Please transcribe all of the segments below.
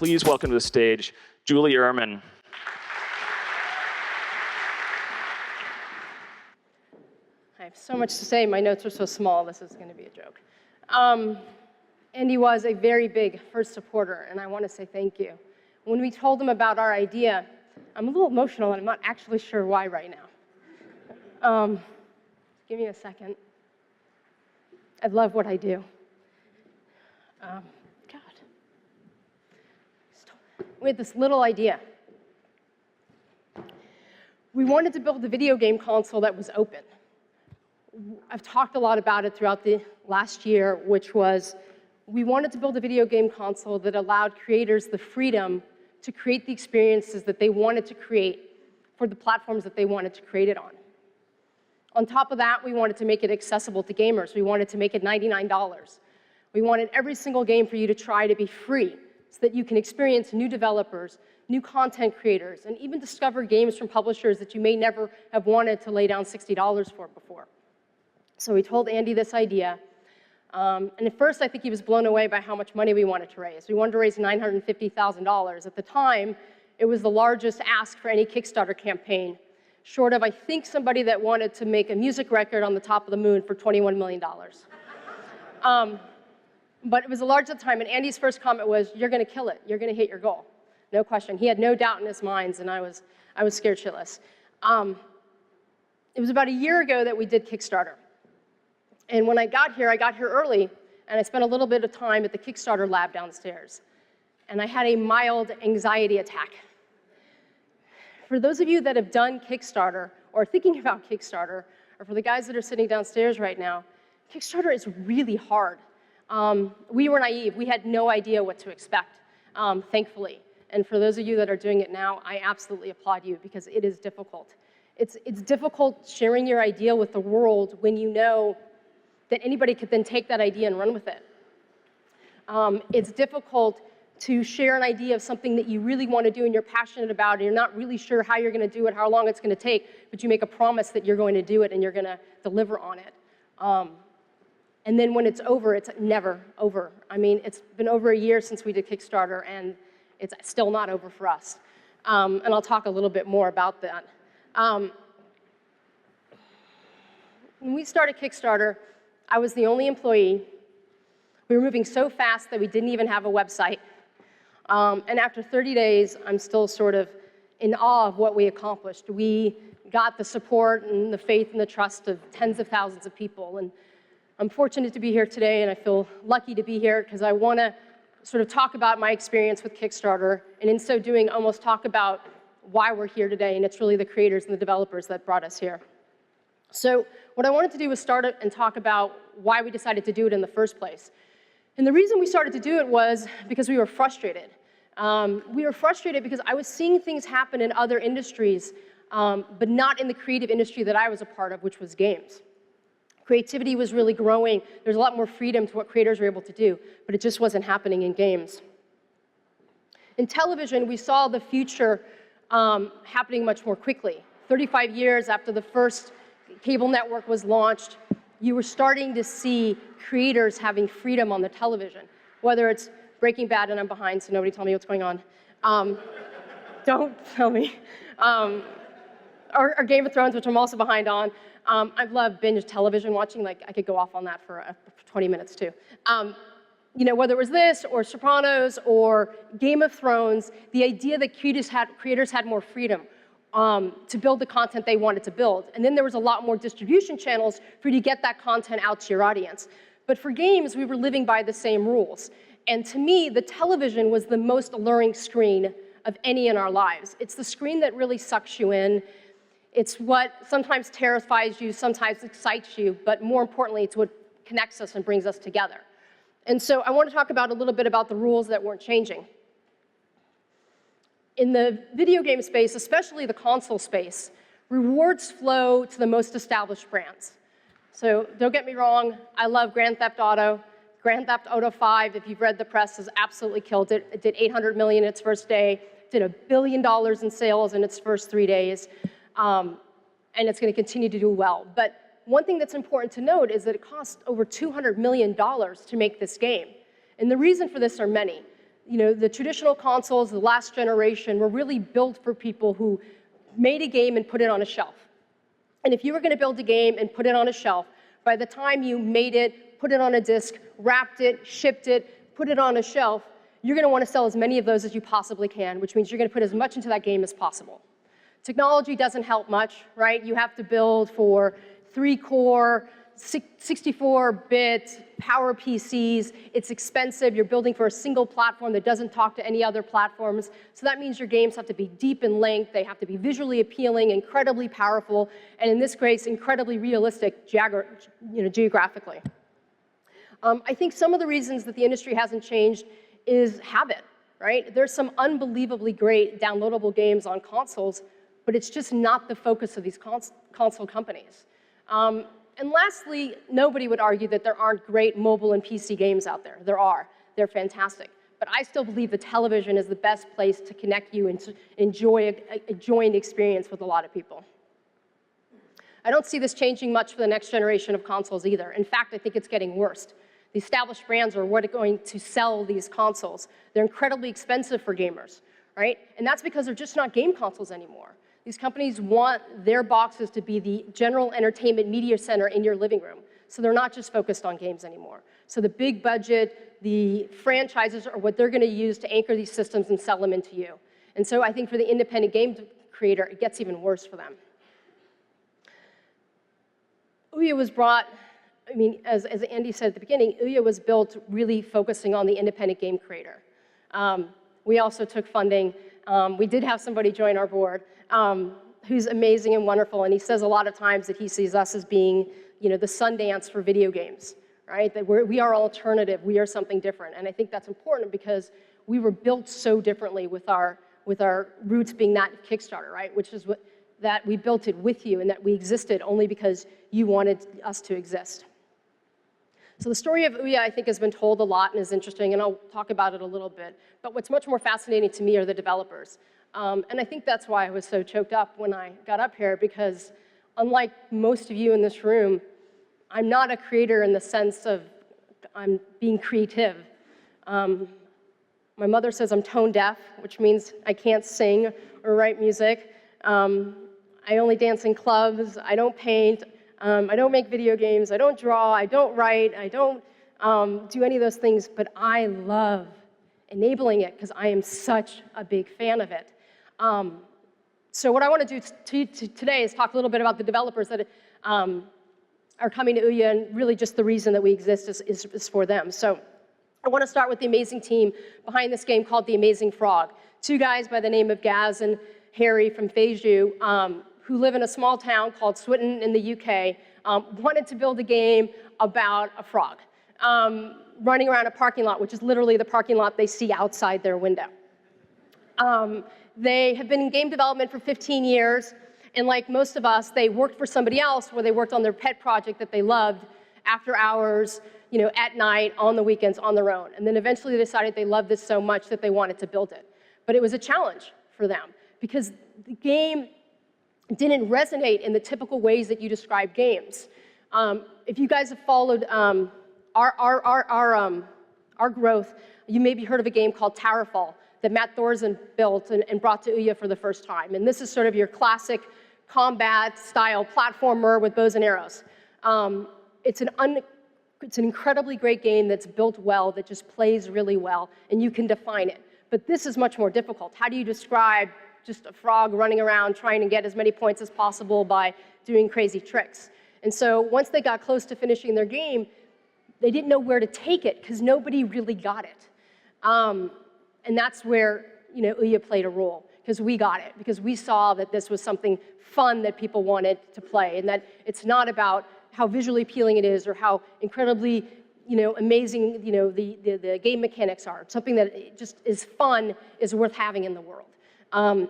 please welcome to the stage Julie Uhrman. I have so much to say. My notes are so small. This is going to be a joke. Andy was a very big first supporter, and I want to say thank you. When we told him about our idea, I'm a little emotional, and I'm not actually sure why right now. Give me a second. I love what I do. God. We had this little idea. We wanted to build a video game console that was open. I've talked a lot about it throughout the last year, which was we wanted to build a video game console that allowed creators the freedom to create the experiences that they wanted to create for the platforms that they wanted to create it on. On top of that, we wanted to make it accessible to gamers. We wanted to make it $99. We wanted every single game for you to try to be free so that you can experience new developers, new content creators, and even discover games from publishers that you may never have wanted to lay down $60 for before. So we told Andy this idea. And at first, I think he was blown away by how much money we wanted to raise. We wanted to raise $950,000. At the time, it was the largest ask for any Kickstarter campaign, short of, I think, somebody that wanted to make a music record on the top of the moon for $21 million. But it was the largest at the time, and Andy's first comment was, you're going to kill it. You're going to hit your goal. No question. He had no doubt in his mind, and I was scared shitless. It was about a year ago that we did Kickstarter. And when I got here early, and I spent a little bit of time at the Kickstarter lab downstairs. And I had a mild anxiety attack. For those of you that have done Kickstarter, or thinking about Kickstarter, or for the guys that are sitting downstairs right now, Kickstarter is really hard. We were naive. We had no idea what to expect, thankfully. And for those of you that are doing it now, I absolutely applaud you, because it is difficult. It's difficult sharing your idea with the world when you know that anybody could then take that idea and run with it. It's difficult to share an idea of something that you really want to do and you're passionate about, and you're not really sure how you're going to do it, how long it's going to take, but you make a promise that you're going to do it and you're going to deliver on it. And then when it's over, it's never over. I mean, it's been over a year since we did Kickstarter, and it's still not over for us. And I'll talk a little bit more about that. When we started Kickstarter, I was the only employee. We were moving so fast that we didn't even have a website. And after 30 days, I'm still sort of in awe of what we accomplished. We got the support and the faith and the trust of tens of thousands of people. And I'm fortunate to be here today, and I feel lucky to be here because I want to sort of talk about my experience with Kickstarter, and in so doing, almost talk about why we're here today, and it's really the creators and the developers that brought us here. So what I wanted to do was start and talk about why we decided to do it in the first place. And the reason we started to do it was because we were frustrated. We were frustrated because I was seeing things happen in other industries, but not in the creative industry that I was a part of, which was games. Creativity was really growing. There's a lot more freedom to what creators were able to do, but it just wasn't happening in games. In television, we saw the future happening much more quickly. 35 years after the first cable network was launched, you were starting to see creators having freedom on the television, whether it's Breaking Bad, and I'm behind, so nobody tell me what's going on. Don't tell me. Or Game of Thrones, which I'm also behind on. I love binge television watching. Like, I could go off on that for 20 minutes, too. You know, whether it was this, or Sopranos, or Game of Thrones, the idea that creators had more freedom to build the content they wanted to build. And then there was a lot more distribution channels for you to get that content out to your audience. But for games, we were living by the same rules. And to me, the television was the most alluring screen of any in our lives. It's the screen that really sucks you in. It's what sometimes terrifies you, sometimes excites you, but more importantly, it's what connects us and brings us together. And so I want to talk about a little bit about the rules that weren't changing. In the video game space, especially the console space, rewards flow to the most established brands. So don't get me wrong, I love Grand Theft Auto. Grand Theft Auto 5, if you've read the press, has absolutely killed it. It did $800 million in its first day, did $1 billion in sales in its first 3 days, and it's going to continue to do well. But one thing that's important to note is that it cost over $200 million to make this game. And the reason for this are many. the traditional consoles, the last generation, were really built for people who made a game and put it on a shelf. And if you were going to build a game and put it on a shelf, by the time you made it, put it on a disk, wrapped it, shipped it, put it on a shelf, you're going to want to sell as many of those as you possibly can, which means you're going to put as much into that game as possible. Technology doesn't help much, right? You have to build for 3-core, 64-bit power PCs. It's expensive. You're building for a single platform that doesn't talk to any other platforms. So that means your games have to be deep in length. They have to be visually appealing, incredibly powerful, and in this case, incredibly realistic geographically. I think some of the reasons that the industry hasn't changed is habit, right? There's some unbelievably great downloadable games on consoles, but it's just not the focus of these console companies. And lastly, nobody would argue that there aren't great mobile and PC games out there. There are. They're fantastic. But I still believe the television is the best place to connect you and to enjoy a joint experience with a lot of people. I don't see this changing much for the next generation of consoles either. In fact, I think it's getting worse. The established brands are what are going to sell these consoles. They're incredibly expensive for gamers, right? And that's because they're just not game consoles anymore. These companies want their boxes to be the general entertainment media center in your living room. So they're not just focused on games anymore. So the big budget, the franchises are what they're going to use to anchor these systems and sell them into you. And so I think for the independent game creator, it gets even worse for them. Ouya was brought, I mean, as Andy said at the beginning, Ouya was built really focusing on the independent game creator. We also took funding. We did have somebody join our board who's amazing and wonderful, and he says a lot of times that he sees us as being, the Sundance for video games, right? That we are alternative, we are something different, and I think that's important because we were built so differently with our roots being that Kickstarter, right? Which is that we built it with you and that we existed only because you wanted us to exist. So the story of Ouya, I think, has been told a lot and is interesting, and I'll talk about it a little bit. But what's much more fascinating to me are the developers. And I think that's why I was so choked up when I got up here, because unlike most of you in this room, I'm not a creator in the sense of I'm being creative. My mother says I'm tone deaf, which means I can't sing or write music. I only dance in clubs. I don't paint. I don't make video games. I don't draw. I don't write. I don't do any of those things. But I love enabling it because I am such a big fan of it. So what I want to do today is talk a little bit about the developers that are coming to Ouya, and really just the reason that we exist is for them. So I want to start with the amazing team behind this game called The Amazing Frog. Two guys by the name of Gaz and Harry from Feiju, who live in a small town called Swinton in the UK, wanted to build a game about a frog running around a parking lot, which is literally the parking lot they see outside their window. They have been in game development for 15 years, and like most of us, they worked for somebody else where they worked on their pet project that they loved after hours, at night, on the weekends, on their own. And then eventually they decided they loved this so much that they wanted to build it. But it was a challenge for them because the game didn't resonate in the typical ways that you describe games. If you guys have followed our growth, you maybe heard of a game called Towerfall that Matt Thorsen built and brought to Ouya for the first time. And this is sort of your classic combat-style platformer with bows and arrows. It's an incredibly great game that's built well, that just plays really well, and you can define it. But this is much more difficult. How do you describe just a frog running around trying to get as many points as possible by doing crazy tricks? And so once they got close to finishing their game, they didn't know where to take it because nobody really got it. And that's where Ouya played a role, because we got it, because we saw that this was something fun that people wanted to play, and that it's not about how visually appealing it is or how incredibly amazing the game mechanics are. Something that just is fun is worth having in the world. I'm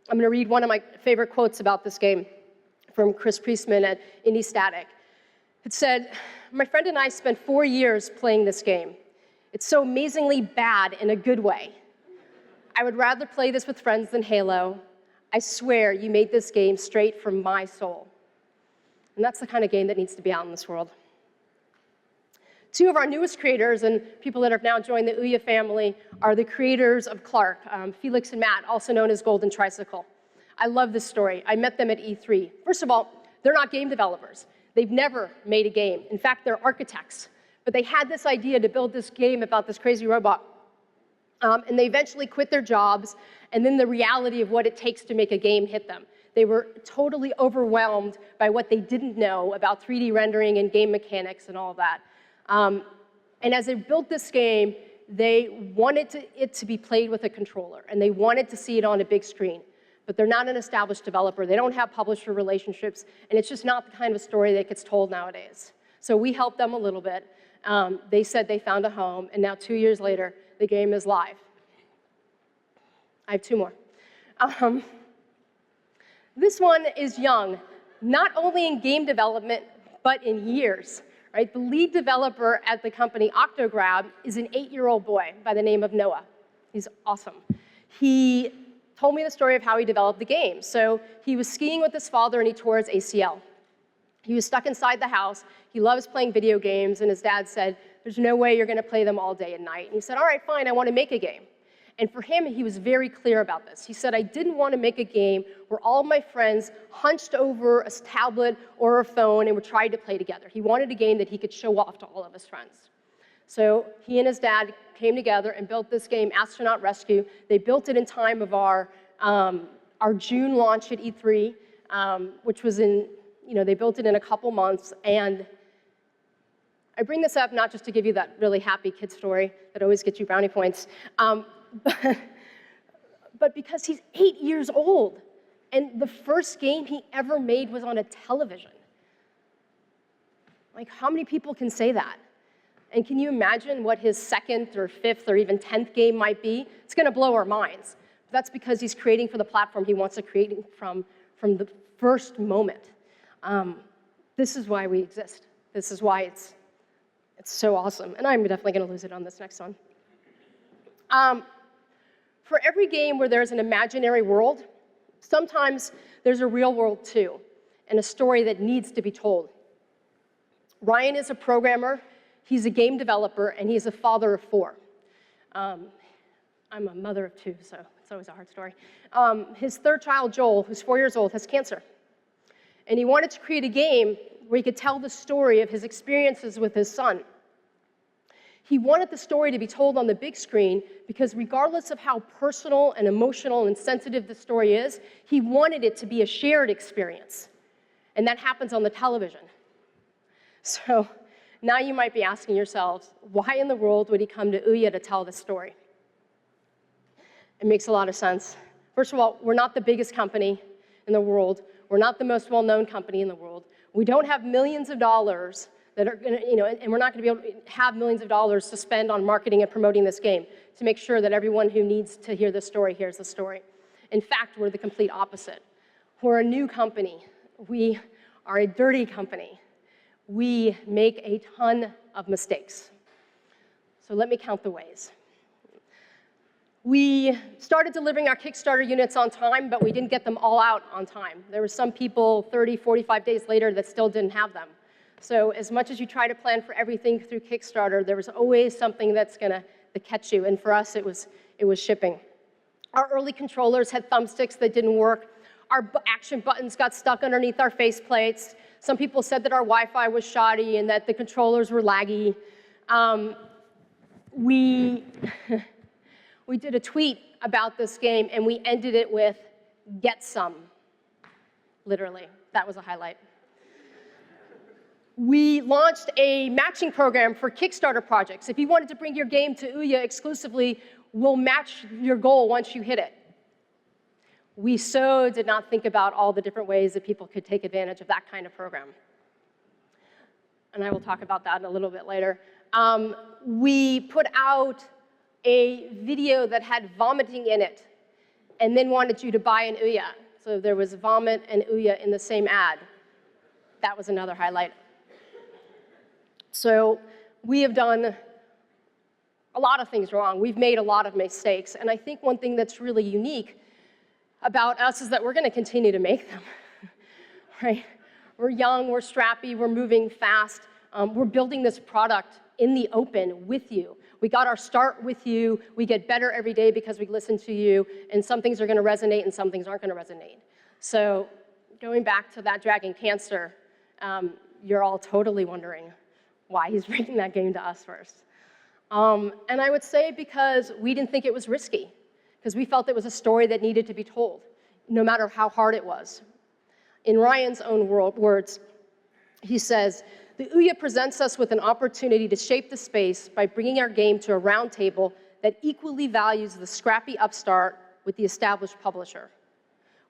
going to read one of my favorite quotes about this game from Chris Priestman at Indie Static. It said, "My friend and I spent 4 years playing this game. It's so amazingly bad in a good way. I would rather play this with friends than Halo. I swear you made this game straight from my soul." And that's the kind of game that needs to be out in this world. Two of our newest creators and people that have now joined the Ouya family are the creators of Clark, Felix and Matt, also known as Golden Tricycle. I love this story. I met them at E3. First of all, they're not game developers. They've never made a game. In fact, they're architects. But they had this idea to build this game about this crazy robot. And they eventually quit their jobs, and then the reality of what it takes to make a game hit them. They were totally overwhelmed by what they didn't know about 3D rendering and game mechanics and all of that. And as they built this game, they wanted it to be played with a controller, and they wanted to see it on a big screen. But they're not an established developer. They don't have publisher relationships, and it's just not the kind of story that gets told nowadays. So we helped them a little bit. They said they found a home, and now 2 years later, the game is live. I have two more. This one is young, not only in game development, but in years. Right? The lead developer at the company, Octograb, is an 8-year-old boy by the name of Noah. He's awesome. He told me the story of how he developed the game. So he was skiing with his father, and he tore his ACL. He was stuck inside the house. He loves playing video games, and his dad said, there's no way you're going to play them all day and night. And he said, all right, fine, I want to make a game. And for him, he was very clear about this. He said, I didn't want to make a game where all of my friends hunched over a tablet or a phone and were trying to play together. He wanted a game that he could show off to all of his friends. So he and his dad came together and built this game, Astronaut Rescue. They built it in time of our June launch at E3, which was they built it in a couple months. And I bring this up not just to give you that really happy kid story that always gets you brownie points, but because he's 8 years old, and the first game he ever made was on a television. Like, how many people can say that? And can you imagine what his second or fifth or even 10th game might be? It's going to blow our minds. That's because he's creating for the platform he wants to create from the first moment. This is why we exist. This is why it's so awesome. And I'm definitely going to lose it on this next one. For every game where there's an imaginary world, sometimes there's a real world too, and a story that needs to be told. Ryan is a programmer, he's a game developer, and he's a father of 4. I'm a mother of 2, so it's always a hard story. His third child, Joel, who's 4 years old, has cancer. And he wanted to create a game where he could tell the story of his experiences with his son. He wanted the story to be told on the big screen because regardless of how personal and emotional and sensitive the story is, he wanted it to be a shared experience. And that happens on the television. So now you might be asking yourselves, why in the world would he come to Ouya to tell this story? It makes a lot of sense. First of all, we're not the biggest company in the world. We're not the most well-known company in the world. We don't have millions of dollars that are going to, and we're not going to be able to have millions of dollars to spend on marketing and promoting this game to make sure that everyone who needs to hear this story hears the story. In fact, we're the complete opposite. We're a new company. We are a dirty company. We make a ton of mistakes. So let me count the ways. We started delivering our Kickstarter units on time, but we didn't get them all out on time. There were some people 30, 45 days later that still didn't have them. So as much as you try to plan for everything through Kickstarter, there was always something that's going to catch you. And for us, it was shipping. Our early controllers had thumbsticks that didn't work. Our action buttons got stuck underneath our faceplates. Some people said that our Wi-Fi was shoddy and that the controllers were laggy. We did a tweet about this game, and we ended it with, "Get some." Literally, that was a highlight. We launched a matching program for Kickstarter projects. If you wanted to bring your game to Ouya exclusively, we'll match your goal once you hit it. We so did not think about all the different ways that people could take advantage of that kind of program. And I will talk about that in a little bit later. We put out a video that had vomiting in it and then wanted you to buy an Ouya. So there was vomit and Ouya in the same ad. That was another highlight. So we have done a lot of things wrong. We've made a lot of mistakes. And I think one thing that's really unique about us is that we're going to continue to make them. Right? We're young, we're strappy, we're moving fast. We're building this product in the open with you. We got our start with you. We get better every day because we listen to you, and some things are going to resonate and some things aren't going to resonate. So going back to that Dragon Cancer, you're all totally wondering why he's bringing that game to us first. And I would say because we didn't think it was risky, because we felt it was a story that needed to be told, no matter how hard it was. In Ryan's own words, he says, "The Ouya presents us with an opportunity to shape the space by bringing our game to a round table that equally values the scrappy upstart with the established publisher.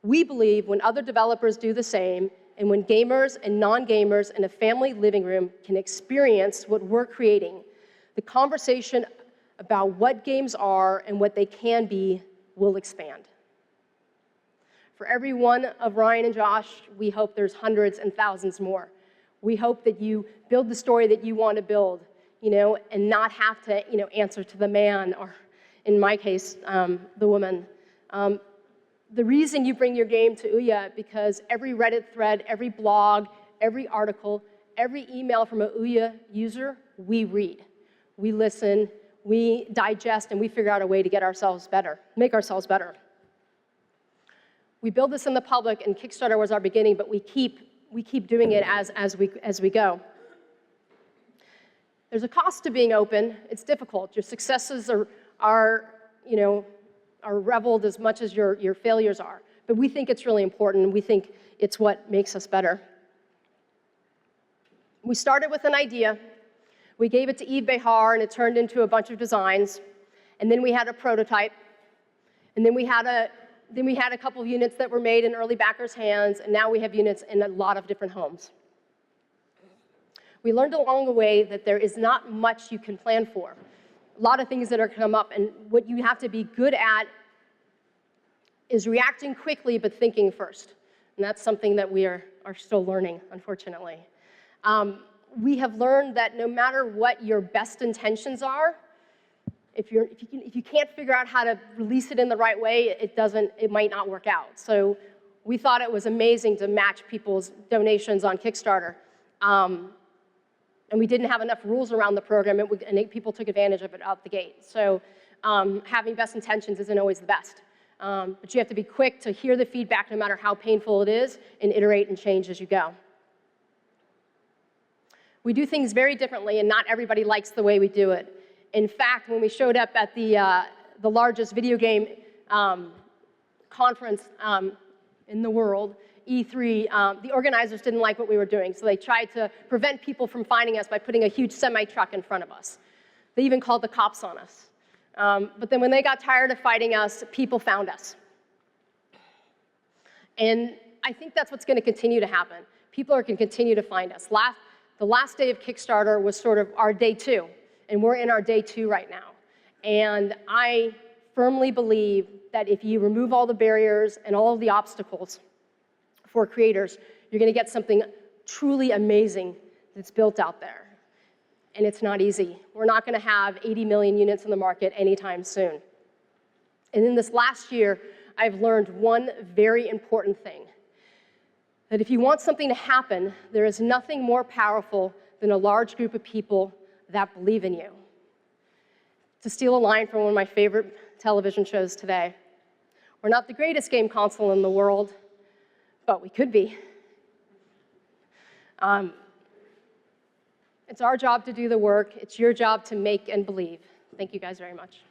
We believe when other developers do the same, and when gamers and non-gamers in a family living room can experience what we're creating, the conversation about what games are and what they can be will expand." For every one of Ryan and Josh, we hope there's hundreds and thousands more. We hope that you build the story that you want to build, and not have to, answer to the man, or in my case, the woman. The reason you bring your game to Ouya, because every Reddit thread, every blog, every article, every email from a Ouya user, we read, we listen, we digest, and we figure out a way to get ourselves better, make ourselves better. We build this in the public, and Kickstarter was our beginning, but we keep doing it as we go. There's a cost to being open. It's difficult. Your successes are reveled as much as your failures are. But we think it's really important, and we think it's what makes us better. We started with an idea. We gave it to Yves Behar, and it turned into a bunch of designs. And then we had a prototype. And then we had a couple of units that were made in early backers' hands, and now we have units in a lot of different homes. We learned along the way that there is not much you can plan for. A lot of things that are come up, and what you have to be good at is reacting quickly but thinking first. And that's something that we are still learning, unfortunately. We have learned that no matter what your best intentions are, if you can't figure out how to release it in the right way, it might not work out. So we thought it was amazing to match people's donations on Kickstarter. And we didn't have enough rules around the program, and people took advantage of it out the gate. So having best intentions isn't always the best. But you have to be quick to hear the feedback, no matter how painful it is, and iterate and change as you go. We do things very differently, and not everybody likes the way we do it. In fact, when we showed up at the largest video game conference in the world, E3, the organizers didn't like what we were doing, so they tried to prevent people from finding us by putting a huge semi-truck in front of us. They even called the cops on us. But then when they got tired of fighting us, people found us. And I think that's what's going to continue to happen. People are going to continue to find us. The last day of Kickstarter was sort of our day 2, and we're in our day 2 right now. And I firmly believe that if you remove all the barriers and all of the obstacles for creators, you're going to get something truly amazing that's built out there. And it's not easy. We're not going to have 80 million units in the market anytime soon. And in this last year, I've learned one very important thing, that if you want something to happen, there is nothing more powerful than a large group of people that believe in you. To steal a line from one of my favorite television shows today, we're not the greatest game console in the world, but we could be. It's our job to do the work. It's your job to make and believe. Thank you guys very much.